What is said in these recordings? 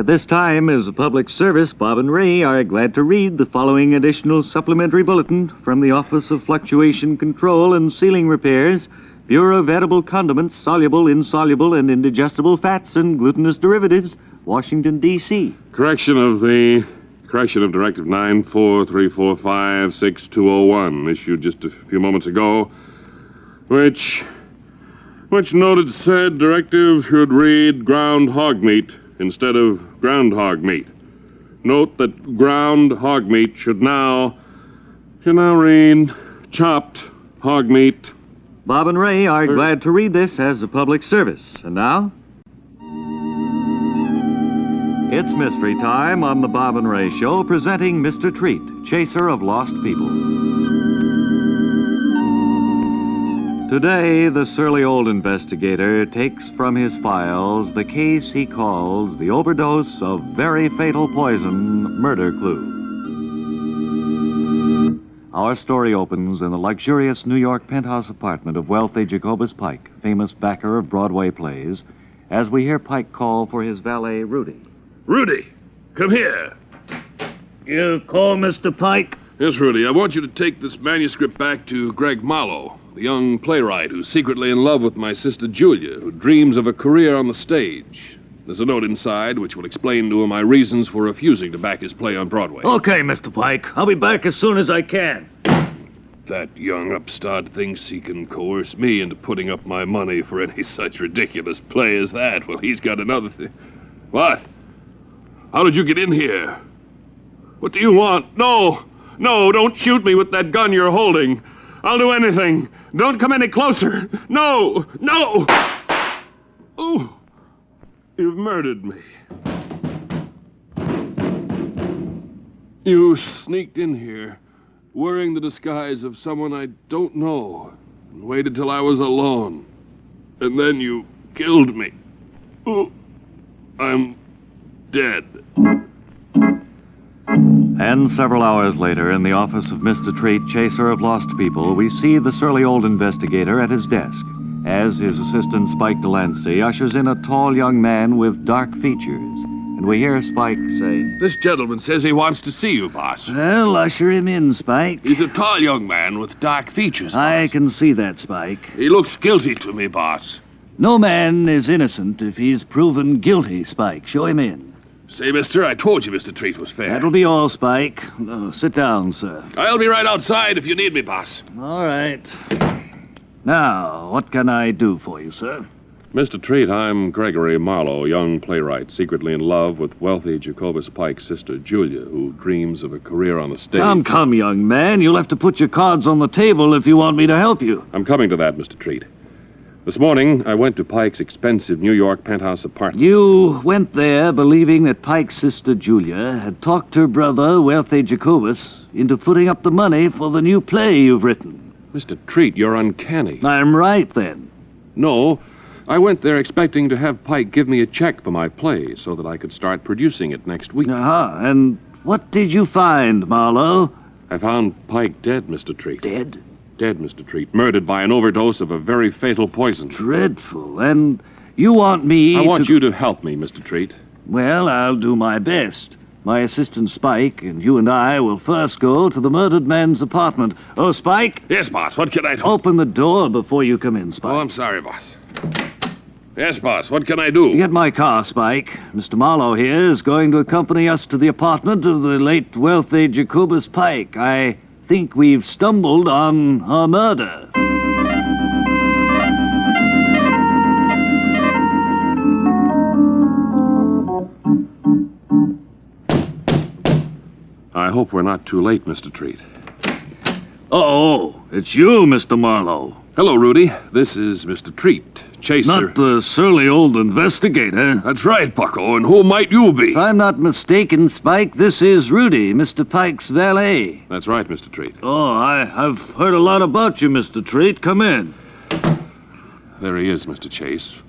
this time, as a public service, Bob and Ray are glad to read the following additional supplementary bulletin from the Office of Fluctuation Control and Ceiling Repairs, Bureau of Edible Condiments, Soluble, Insoluble, and Indigestible Fats and Glutinous Derivatives, Washington, D.C. Correction of Directive 943456201, issued just a few moments ago, which noted said directive should read ground hog meat instead of groundhog meat. Note that ground hog meat should now read chopped hog meat. Bob and Ray are glad to read this as a public service. And now, it's mystery time on the Bob and Ray Show, presenting Mr. Treat, chaser of lost people. Today, the surly old investigator takes from his files the case he calls the overdose of very fatal poison murder clue. Our story opens in the luxurious New York penthouse apartment of wealthy Jacobus Pike, famous backer of Broadway plays, as we hear Pike call for his valet, Rudy. Rudy, come here. You call, Mr. Pike? Yes, Rudy, I want you to take this manuscript back to Greg Marlowe, the young playwright who's secretly in love with my sister Julia, who dreams of a career on the stage. There's a note inside which will explain to him my reasons for refusing to back his play on Broadway. Okay, Mr. Pike. I'll be back as soon as I can. That young upstart thinks he can coerce me into putting up my money for any such ridiculous play as that. Well, he's got another thing. What? How did you get in here? What do you want? No, don't shoot me with that gun you're holding. I'll do anything. Don't come any closer. No! Ooh, you've murdered me. You sneaked in here, wearing the disguise of someone I don't know, and waited till I was alone. And then you killed me. Oh, I'm dead. And several hours later, in the office of Mr. Treat, chaser of lost people, we see the surly old investigator at his desk, as his assistant Spike Delancey ushers in a tall young man with dark features. And we hear Spike say, This gentleman says he wants to see you, boss. Well, usher him in, Spike. He's a tall young man with dark features, boss. I can see that, Spike. He looks guilty to me, boss. No man is innocent if he's proven guilty, Spike. Show him in. Say, mister, I told you Mr. Treat was fair. That'll be all, Spike. Oh, sit down, sir. I'll be right outside if you need me, boss. All right. Now, what can I do for you, sir? Mr. Treat, I'm Gregory Marlowe, young playwright, secretly in love with wealthy Jacobus Pike's sister, Julia, who dreams of a career on the stage. Come, young man. You'll have to put your cards on the table if you want me to help you. I'm coming to that, Mr. Treat. This morning, I went to Pike's expensive New York penthouse apartment. You went there believing that Pike's sister, Julia, had talked her brother, wealthy Jacobus, into putting up the money for the new play you've written. Mr. Treat, you're uncanny. I'm right, then. No, I went there expecting to have Pike give me a check for my play so that I could start producing it next week. And what did you find, Marlowe? I found Pike dead, Mr. Treat. Dead? Dead, Mr. Treat. Murdered by an overdose of a very fatal poison. Dreadful. And you want me I want you to help me, Mr. Treat. Well, I'll do my best. My assistant Spike and you and I will first go to the murdered man's apartment. Oh, Spike? Yes, boss. What can I do? Open the door before you come in, Spike. Oh, I'm sorry, boss. Yes, boss. What can I do? Get my car, Spike. Mr. Marlowe here is going to accompany us to the apartment of the late wealthy Jacobus Pike. I think we've stumbled on a murder. I hope we're not too late, Mr. Treat. Oh, it's you, Mr. Marlowe. Hello, Rudy. This is Mr. Treat, chaser. Not the surly old investigator. That's right, Bucko. And who might you be? If I'm not mistaken, Spike, this is Rudy, Mr. Pike's valet. That's right, Mr. Treat. Oh, I've heard a lot about you, Mr. Treat. Come in. There he is, Mr. Chase.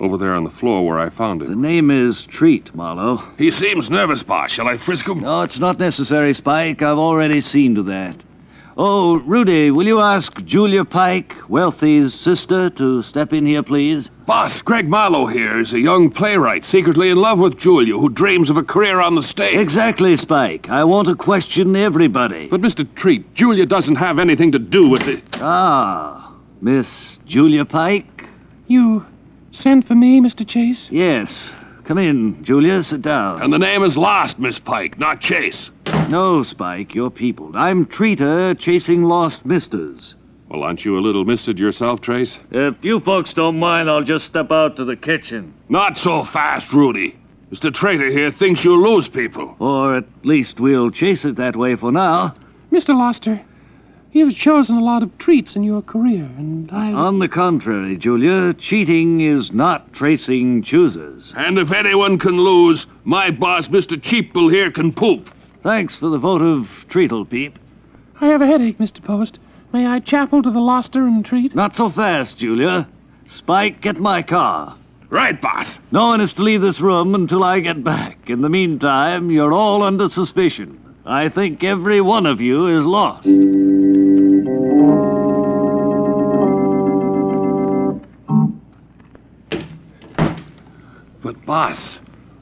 Over there on the floor where I found The him. name is Treat, Marlowe. He seems nervous, boss. Shall I frisk him? Oh, it's not necessary, Spike. I've already seen to that. Oh, Rudy, will you ask Julia Pike, Wealthy's sister, to step in here, please? Boss, Greg Marlowe here is a young playwright secretly in love with Julia, who dreams of a career on the stage. Exactly, Spike. I want to question everybody. But, Mr. Treat, Julia doesn't have anything to do with it. Ah, Miss Julia Pike? You sent for me, Mr. Chase? Yes. Come in, Julia. Sit down. And the name is Lost, Miss Pike, not Chase. No, Spike, you're peopled. I'm Treater, chasing lost misters. Well, aren't you a little misted yourself, Trace? If you folks don't mind, I'll just step out to the kitchen. Not so fast, Rudy. Mr. Traitor here thinks you'll lose people. Or at least we'll chase it that way for now. Mr. Loster, you've chosen a lot of treats in your career, and On the contrary, Julia, cheating is not tracing choosers. And if anyone can lose, my boss, Mr. Cheapple here, can poop. Thanks for the vote of treatle, Peep. I have a headache, Mr. Post. May I chapel to the Loster and treat? Not so fast, Julia. Spike, get my car. Right, boss. No one is to leave this room until I get back. In the meantime, you're all under suspicion. I think every one of you is lost. But, boss,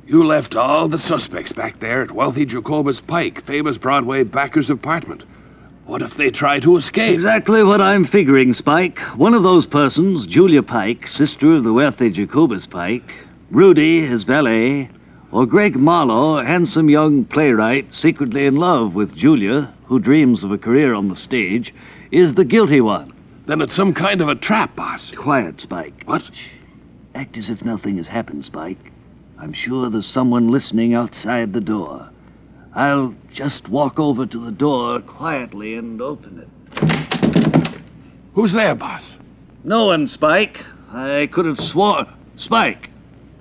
you left all the suspects back there at Wealthy Jacobus Pike, famous Broadway backer's apartment. What if they try to escape? Exactly what I'm figuring, Spike. One of those persons, Julia Pike, sister of the wealthy Jacobus Pike, Rudy, his valet, or Greg Marlowe, handsome young playwright secretly in love with Julia, who dreams of a career on the stage, is the guilty one. Then it's some kind of a trap, boss. Quiet, Spike. What? Shh. Act as if nothing has happened, Spike. I'm sure there's someone listening outside the door. I'll just walk over to the door quietly and open it. Who's there, boss? No one, Spike. I could have sworn... Spike,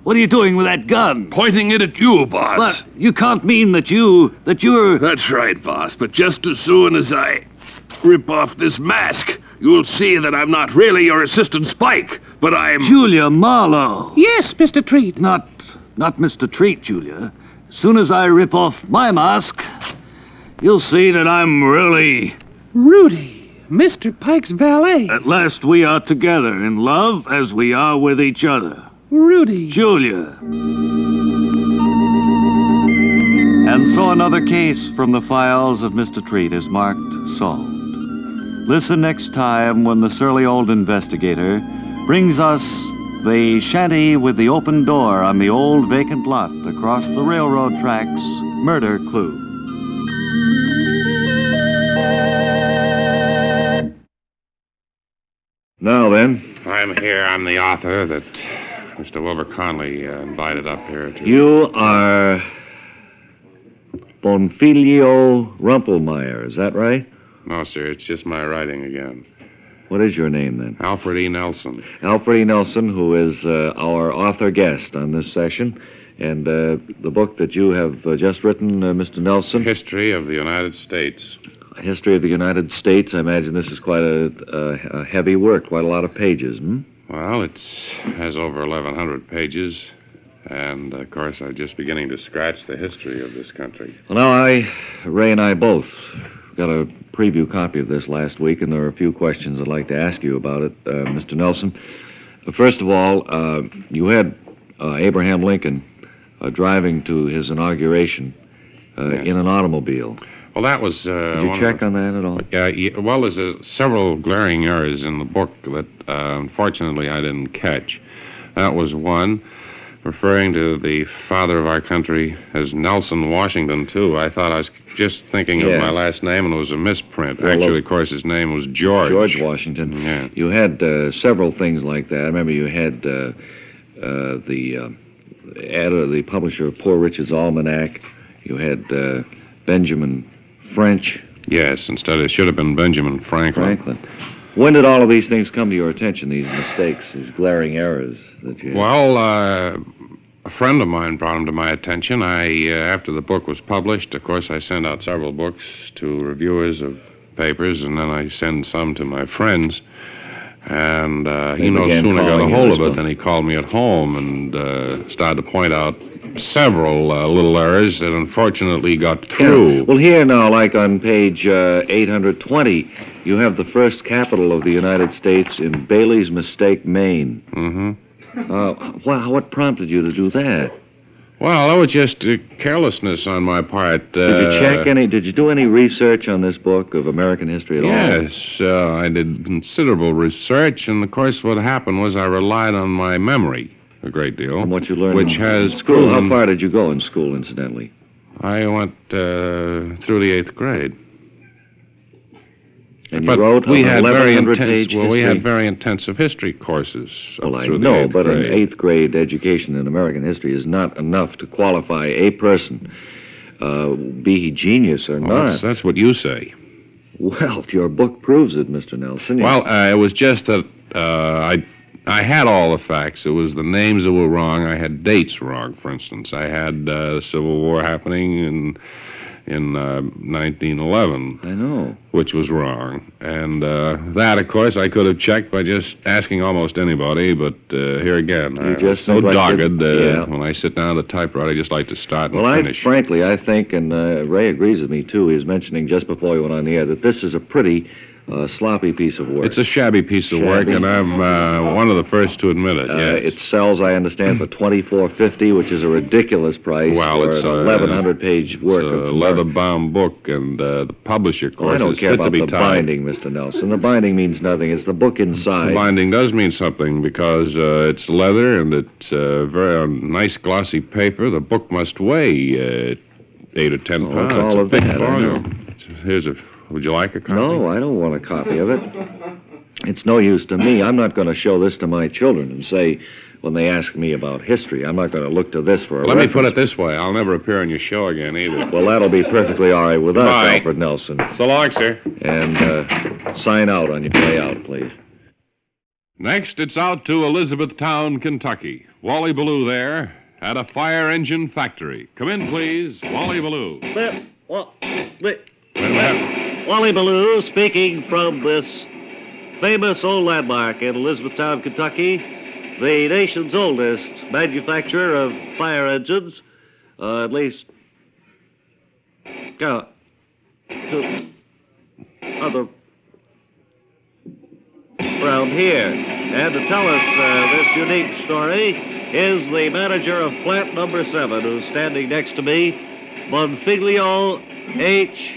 what are you doing with that gun? Pointing it at you, boss. But you can't mean that you're... That's right, boss. But just as soon as I rip off this mask, you'll see that I'm not really your assistant Spike, but I'm... Julia Marlowe. Yes, Mr. Treat. Not Mr. Treat, Julia. As soon as I rip off my mask, you'll see that I'm really... Rudy, Mr. Pike's valet. At last we are together in love as we are with each other. Rudy. Julia. And so another case from the files of Mr. Treat is marked solved. Listen next time when the surly old investigator brings us the shanty with the open door on the old vacant lot across the railroad tracks, murder clue. Now then. I'm here. I'm the author that Mr. Wilbur Conley invited up here to... You are Bonfilio Rumpelmeyer, is that right? No, sir. It's just my writing again. What is your name, then? Alfred E. Nelson. Alfred E. Nelson, who is our author guest on this session. And the book that you have just written, Mr. Nelson? History of the United States. History of the United States. I imagine this is quite a heavy work, quite a lot of pages, hmm? Well, it has over 1,100 pages. And, of course, I'm just beginning to scratch the history of this country. Well, now, Ray and I both got a preview copy of this last week, and there are a few questions I'd like to ask you about it, Mr. Nelson. First of all, you had Abraham Lincoln driving to his inauguration in an automobile. Well, that was... Did you check on that at all? Yeah, well, there's several glaring errors in the book that, unfortunately, I didn't catch. That was one. Referring to the father of our country as Nelson Washington, too. I thought I was just thinking of my last name, and it was a misprint. Well, actually, of course, his name was George. George Washington. Yeah. You had several things like that. I remember you had the publisher of Poor Richard's Almanac. You had Benjamin French. Yes, instead it should have been Benjamin Franklin. When did all of these things come to your attention, these mistakes, these glaring errors that you had? Well, a friend of mine brought them to my attention. After the book was published, of course, I sent out several books to reviewers of papers, and then I send some to my friends. And he They no began sooner got a calling you hold this of it one. than he called me at home and started to point out several little errors that unfortunately got through. Yeah. Well, here now, like on page 820, you have the first capital of the United States in Bailey's Mistake, Maine. Mm-hmm. What prompted you to do that? Well, that was just carelessness on my part. Did you do any research on this book of American history at all? Yes, I did considerable research, and of course what happened was I relied on my memory a great deal. From what you learned which in has school. proven- How far did you go in school, incidentally? I went through the 8th grade. And you But wrote we an had very 1100-page intense. Well, we history? had very intensive history courses. Up Well, I through the know, 8th but grade. an 8th grade education in American history is not enough to qualify a person, be he genius or Well, not. that's what you say. Well, your book proves it, Mr. Nelson. Well, it was just that I had all the facts. It was the names that were wrong. I had dates wrong, for instance. I had the Civil War happening in 1911. I know. Which was wrong. And that, of course, I could have checked by just asking almost anybody, but here again, I'm just so dogged. neglected. Yeah. When I sit down at the typewriter, I just like to start and Well, finish. frankly, I think, and Ray agrees with me, too, he was mentioning just before we went on the air, that this is a pretty sloppy piece of work. It's a shabby piece of work, and I'm one of the first to admit it, yes. It sells, I understand, for $24.50, which is a ridiculous price Well, for it's an 1,100-page work It's of a leather-bound book, and the publisher, of Well, course, I don't is care fit to about be the tied. binding, Mr. Nelson. The binding means nothing. It's the book inside. The binding does mean something because it's leather and it's very nice glossy paper. The book must weigh 8 or 10 pounds. it's all It's a of big that, I volume. Here's a. Would you like a copy? No, I don't want a copy of it. It's no use to me. I'm not going to show this to my children and say, when they ask me about history, I'm not going to look to this for a Let me reference. put it this way. I'll never appear on your show again either. Well, that'll be perfectly all right with us, Bye. Alfred Nelson. So long, sir. And sign out on your way out, please. Next, it's out to Elizabethtown, Kentucky. Wally Ballou there at a fire engine factory. Come in, please. Wally Ballou. Wally Ballou speaking from this famous old landmark in Elizabethtown, Kentucky, the nation's oldest manufacturer of fire engines, at least to other around here. And to tell us this unique story is the manager of plant number 7, who's standing next to me, Bonfiglio H.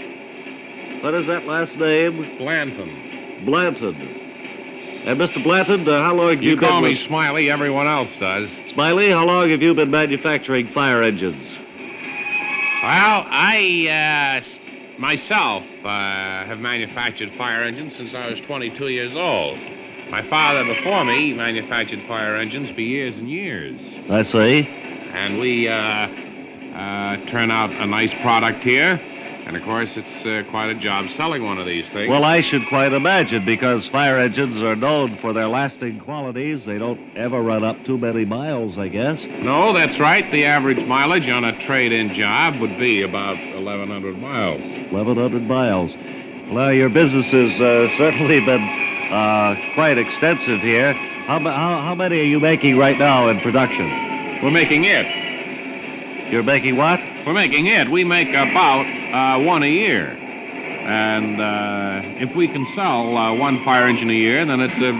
What is that last name? Blanton. Blanton. And Mr. Blanton, how long have you You been call me with... Smiley, everyone else does. Smiley, how long have you been manufacturing fire engines? Well, I myself have manufactured fire engines since I was 22 years old. My father before me manufactured fire engines for years and years. I see. And we turn out a nice product here. And, of course, it's quite a job selling one of these things. Well, I should quite imagine, because fire engines are known for their lasting qualities. They don't ever run up too many miles, I guess. No, that's right. The average mileage on a trade-in job would be about 1,100 miles. 1,100 miles. Well, your business has certainly been quite extensive here. How many are you making right now in production? We're making it. You're making what? We're making it. We make about one a year. And if we can sell one fire engine a year, then it's a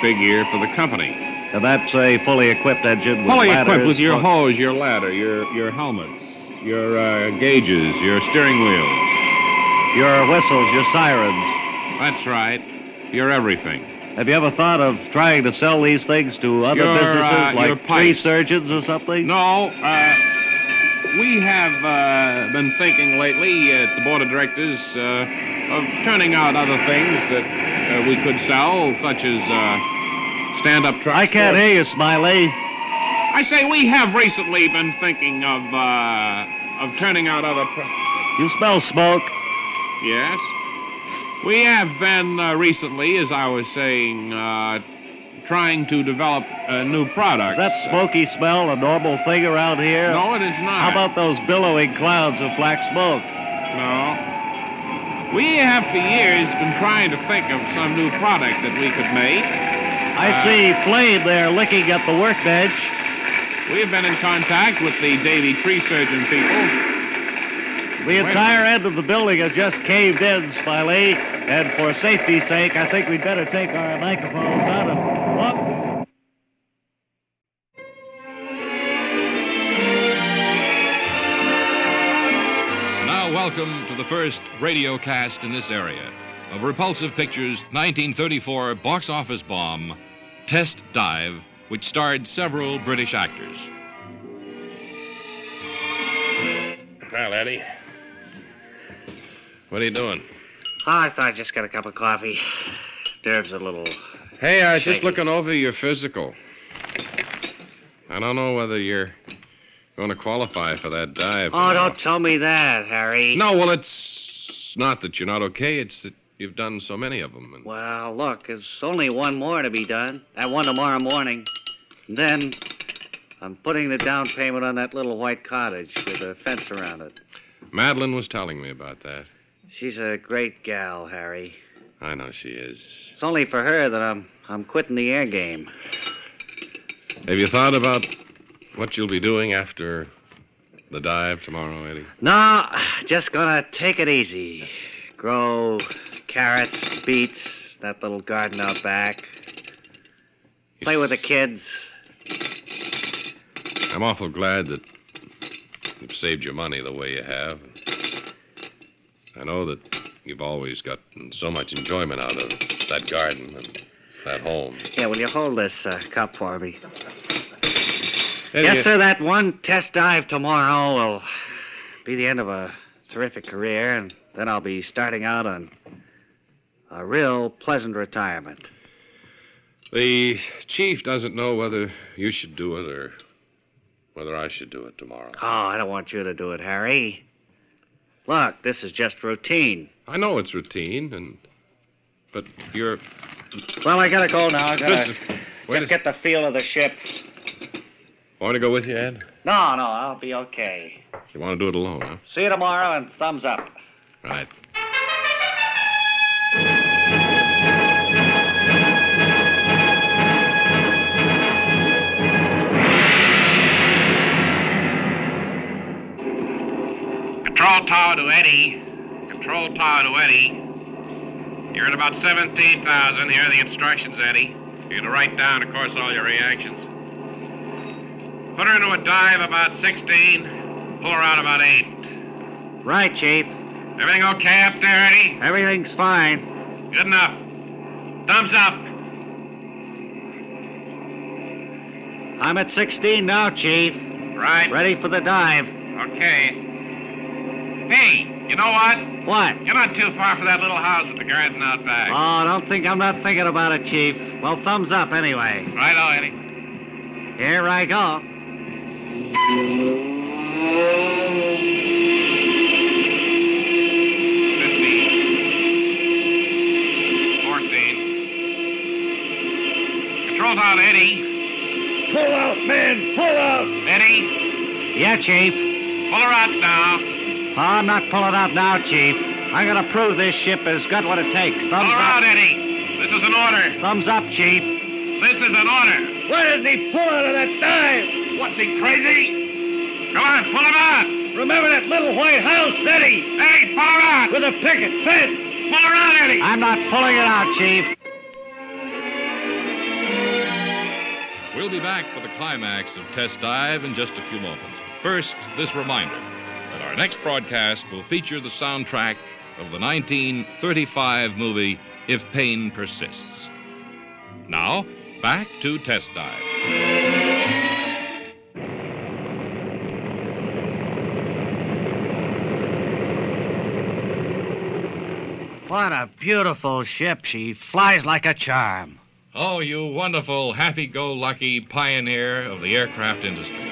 big year for the company. And that's a fully equipped engine with Fully ladders, equipped with your hooks. hose, your ladder, your helmets, your gauges, your steering wheels. Your whistles, your sirens. That's right. Your everything. Have you ever thought of trying to sell these things to other Your, businesses, your like tree pipes. surgeons or something? No, we have been thinking lately at the board of directors of turning out other things that we could sell, such as stand-up trucks. I can't hear you, Smiley. I say we have recently been thinking of turning out other. You smell smoke. Yes, we have been recently, as I was saying, trying to develop a new product. Is that smoky smell a normal thing around here? No, it is not. How about those billowing clouds of black smoke? No. We have for years been trying to think of some new product that we could make. I see Flame there licking at the workbench. We've been in contact with the Davy Tree Surgeon people. The entire end of the building has just caved in, Smiley, and for safety's sake, I think we'd better take our microphones out and walk. Now welcome to the first radio cast in this area of Repulsive Pictures' 1934 box office bomb, Test Dive, which starred several British actors. Well, Eddie, what are you doing? Oh, I thought I'd just get a cup of coffee. Nerves a little... Hey, I was just shaky. looking over your physical. I don't know whether you're going to qualify for that dive. Oh, don't tell me that, Harry. No, well, it's not that you're not okay. It's that you've done so many of them. And... Well, look, there's only one more to be done. That one tomorrow morning. And then I'm putting the down payment on that little white cottage with a fence around it. Madeline was telling me about that. She's a great gal, Harry. I know she is. It's only for her that I'm quitting the air game. Have you thought about what you'll be doing after the dive tomorrow, Eddie? No, just gonna take it easy. Grow carrots, beets, that little garden out back. Play with the kids. I'm awful glad that you've saved your money the way you have. I know that you've always gotten so much enjoyment out of that garden and that home. Yeah, will you hold this cup for me? Eddie, Yes, sir, that one test dive tomorrow will be the end of a terrific career, and then I'll be starting out on a real pleasant retirement. The chief doesn't know whether you should do it or whether I should do it tomorrow. Oh, I don't want you to do it, Harry. Look, this is just routine. I know it's routine, but you're... Well, I gotta go now. I gotta Wait just get the feel of the ship. Want me to go with you, Ed? No, I'll be okay. You want to do it alone, huh? See you tomorrow, and thumbs up. Right. Control tower to Eddie. Control tower to Eddie. You're at about 17,000. Here are the instructions, Eddie. You're to write down, of course, all your reactions. Put her into a dive about 16. Pull her out about 8. Right, Chief. Everything okay up there, Eddie? Everything's fine. Good enough. Thumbs up. I'm at 16 now, Chief. Right. Ready for the dive. Okay. Hey, you know what? What? You're not too far for that little house with the garden out back. Oh, don't think I'm not thinking about it, Chief. Well, thumbs up anyway. Righto, Eddie. Here I go. 14. Control tower to Eddie. Pull out, man! Pull out! Eddie, Yeah, Chief. pull her out now. Oh, I'm not pulling out now, Chief. I'm gonna prove this ship has got what it takes. Pull Thumbs her out, up. Eddie. This is an order. Thumbs up, Chief. This is an order. Why doesn't he pull out of that dive? What's he, crazy? Come on, pull him out. Remember that little white house, Eddie? Eddie, pull her out. With a picket fence. Pull her out, Eddie. I'm not pulling it out, Chief. We'll be back for the climax of Test Dive in just a few moments. But first, this reminder that our next broadcast will feature the soundtrack of the 1935 movie If Pain Persists. Now, back to Test Dive. What a beautiful ship. She flies like a charm. Oh, you wonderful, happy-go-lucky pioneer of the aircraft industry.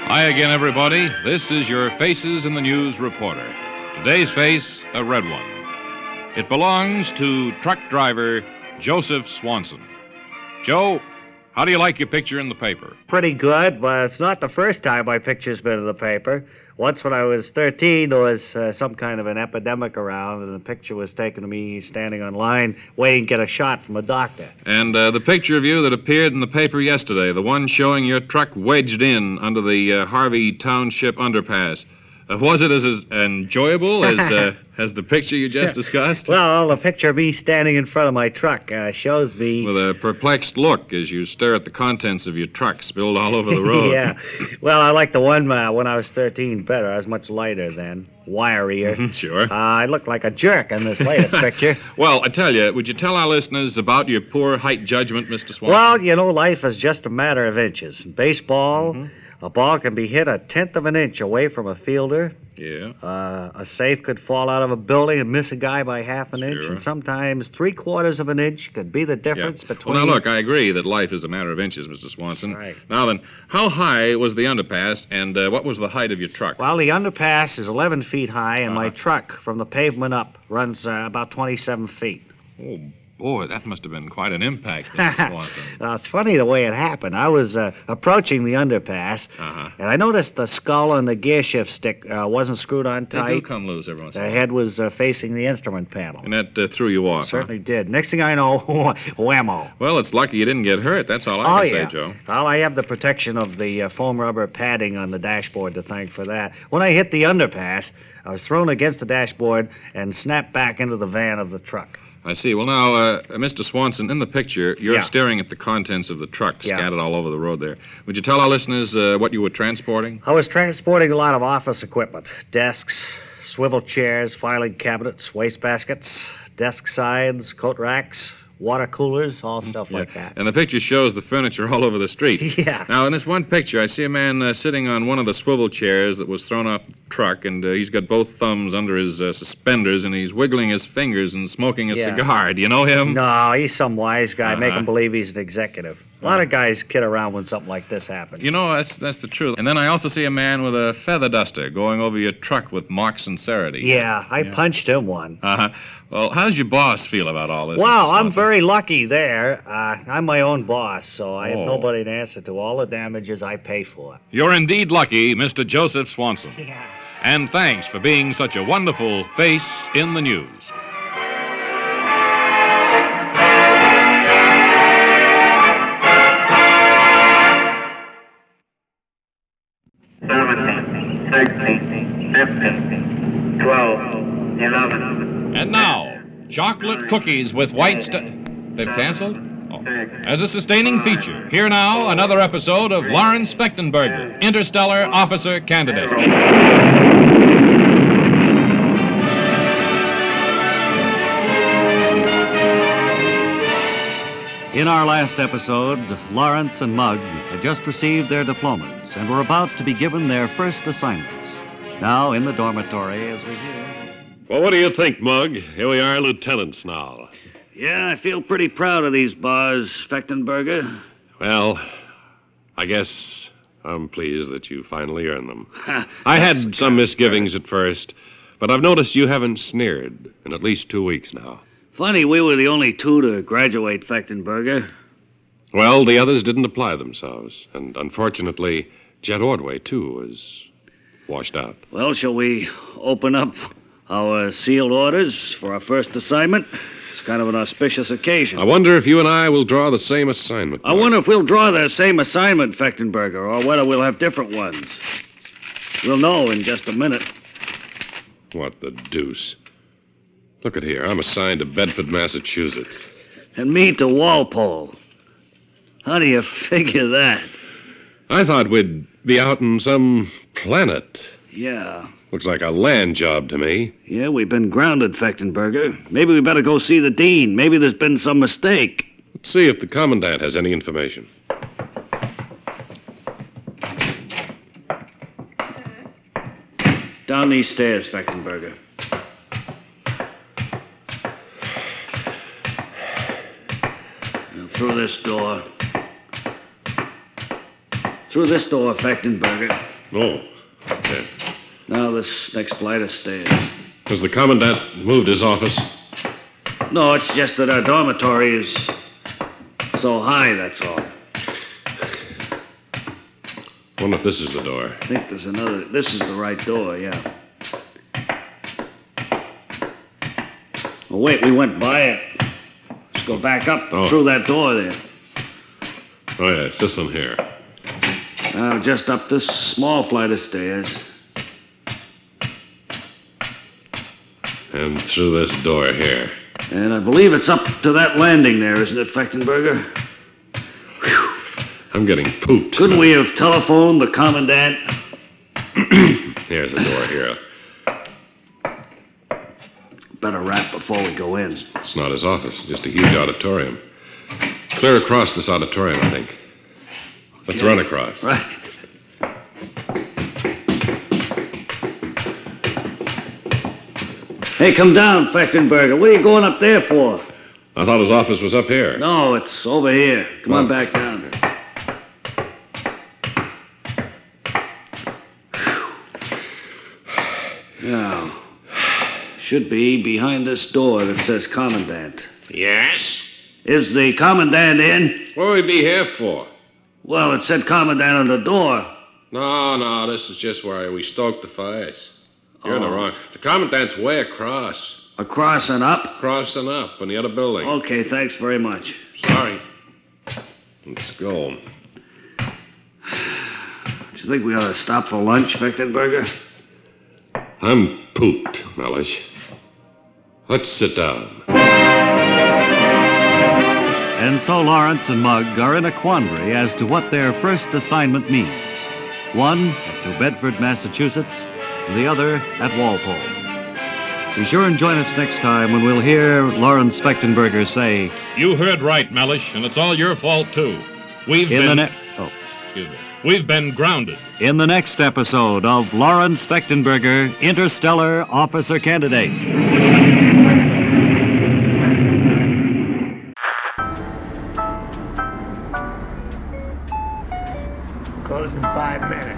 Hi again, everybody. This is your Faces in the News reporter. Today's face, a red one. It belongs to truck driver Joseph Swanson. Joe, how do you like your picture in the paper? Pretty good, but it's not the first time my picture's been in the paper. Once when I was 13, there was some kind of an epidemic around, and the picture was taken of me standing on line waiting to get a shot from a doctor. And the picture of you that appeared in the paper yesterday, the one showing your truck wedged in under the Harvey Township underpass. Was it as enjoyable as the picture you just discussed? Well, the picture of me standing in front of my truck shows me... With a perplexed look as you stare at the contents of your truck spilled all over the road. Yeah. Well, I like the one when I was 13 better. I was much lighter then, wirier. Sure. I looked like a jerk in this latest picture. Well, I tell you, would you tell our listeners about your poor height judgment, Mr. Swanson? Well, you know, life is just a matter of inches. In baseball... A ball can be hit 1/10 of an inch away from a fielder. Yeah. A safe could fall out of a building and miss a guy by half an inch, and sometimes 3/4 of an inch could be the difference between... Well, now, look, I agree that life is a matter of inches, Mr. Swanson. Right. Now then, how high was the underpass, and what was the height of your truck? Well, the underpass is 11 feet high, and my truck, from the pavement up, runs about 27 feet. Oh, boy, that must have been quite an impact, Mr. Swanson. Well, it's funny the way it happened. I was approaching the underpass, and I noticed the skull and the gear shift stick wasn't screwed on tight. They do come loose every once in a The while. head was facing the instrument panel. And that threw you off, Certainly did. Next thing I know, whammo. Well, it's lucky you didn't get hurt. That's all I can yeah. say, Joe. Well, I have the protection of the foam rubber padding on the dashboard to thank for that. When I hit the underpass, I was thrown against the dashboard and snapped back into the van of the truck. I see. Well, now, Mr. Swanson, in the picture, you're staring at the contents of the truck scattered all over the road there. Would you tell our listeners what you were transporting? I was transporting a lot of office equipment. Desks, swivel chairs, filing cabinets, wastebaskets, desk sides, coat racks, water coolers, all stuff like that. And the picture shows the furniture all over the street. Yeah. Now, in this one picture, I see a man sitting on one of the swivel chairs that was thrown off the truck, and he's got both thumbs under his suspenders, and he's wiggling his fingers and smoking a cigar. Do you know him? No, he's some wise guy. Make him believe he's an executive. A lot of guys kid around when something like this happens. You know, that's the truth. And then I also see a man with a feather duster going over your truck with mock sincerity. Yeah, I punched him one. Well, how's your boss feel about all this? Well, Mr. I'm Swanson? very lucky there. I'm my own boss, so I have nobody to answer to. All the damages I pay for. You're indeed lucky, Mr. Joseph Swanson. Yeah. And thanks for being such a wonderful face in the news. And now, chocolate cookies with white They've canceled? Oh. As a sustaining feature, here now another episode of Lawrence Fechtenberger, Interstellar Officer Candidate. In our last episode, Lawrence and Mugg had just received their diplomas and were about to be given their first assignments. Now, in the dormitory, as we hear... Well, what do you think, Mugg? Here we are, lieutenants now. Yeah, I feel pretty proud of these bars, Fechtenberger. Well, I guess I'm pleased that you finally earned them. I had some misgivings at first, but I've noticed you haven't sneered in at least 2 weeks now. Funny, we were the only two to graduate, Fechtenberger. Well, the others didn't apply themselves, and unfortunately, Jet Ordway, too, was washed out. Well, shall we open up our sealed orders for our first assignment? It's kind of an auspicious occasion. I wonder if you and I will draw the same assignment. I wonder if we'll draw the same assignment, Fechtenberger, or whether we'll have different ones. We'll know in just a minute. What the deuce? Look at here. I'm assigned to Bedford, Massachusetts. And me to Walpole. How do you figure that? I thought we'd be out in some planet. Yeah. Looks like a land job to me. Yeah, we've been grounded, Fechtenberger. Maybe we better go see the dean. Maybe there's been some mistake. Let's see if the commandant has any information. Down these stairs, Fechtenberger. Now, through this door. Through this door, Fechtenberger. Oh, okay. Now this next flight of stairs. Has the commandant moved his office? No, it's just that our dormitory is so high, that's all. Wonder if this is the door. I think there's another... This is the right door, yeah. Oh, wait, we went by it. Let's go back up through that door there. Oh, yeah, it's this one here. Just up this small flight of stairs. And through this door here. And I believe it's up to that landing there, isn't it, Fechtenberger? Whew. I'm getting pooped. Couldn't we have telephoned the commandant? Here's a door here. Better rap before we go in. It's not his office, just a huge auditorium. Clear across this auditorium, I think. Let's run across. Right. Hey, come down, Fechtenberger. What are you going up there for? I thought his office was up here. No, it's over here. Come on back down. Now, should be behind this door that says Commandant. Yes? Is the Commandant in? What would we be here for? Well, it said Commandant on the door. No, this is just where we stoked the fires. You're in the wrong. The commandant's way across. Across and up? Across and up in the other building. Okay, thanks very much. Sorry. Let's go. Do you think we ought to stop for lunch, Fechtenberger? I'm pooped, Mellish. Let's sit down. And so Lawrence and Mugg are in a quandary as to what their first assignment means. One at New Bedford, Massachusetts, and the other at Walpole. Be sure and join us next time when we'll hear Lawrence Fechtenberger say, You heard right, Mellish, and it's all your fault, too. We've been grounded. In the next episode of Lawrence Fechtenberger, Interstellar Officer Candidate. Close in 5 minutes.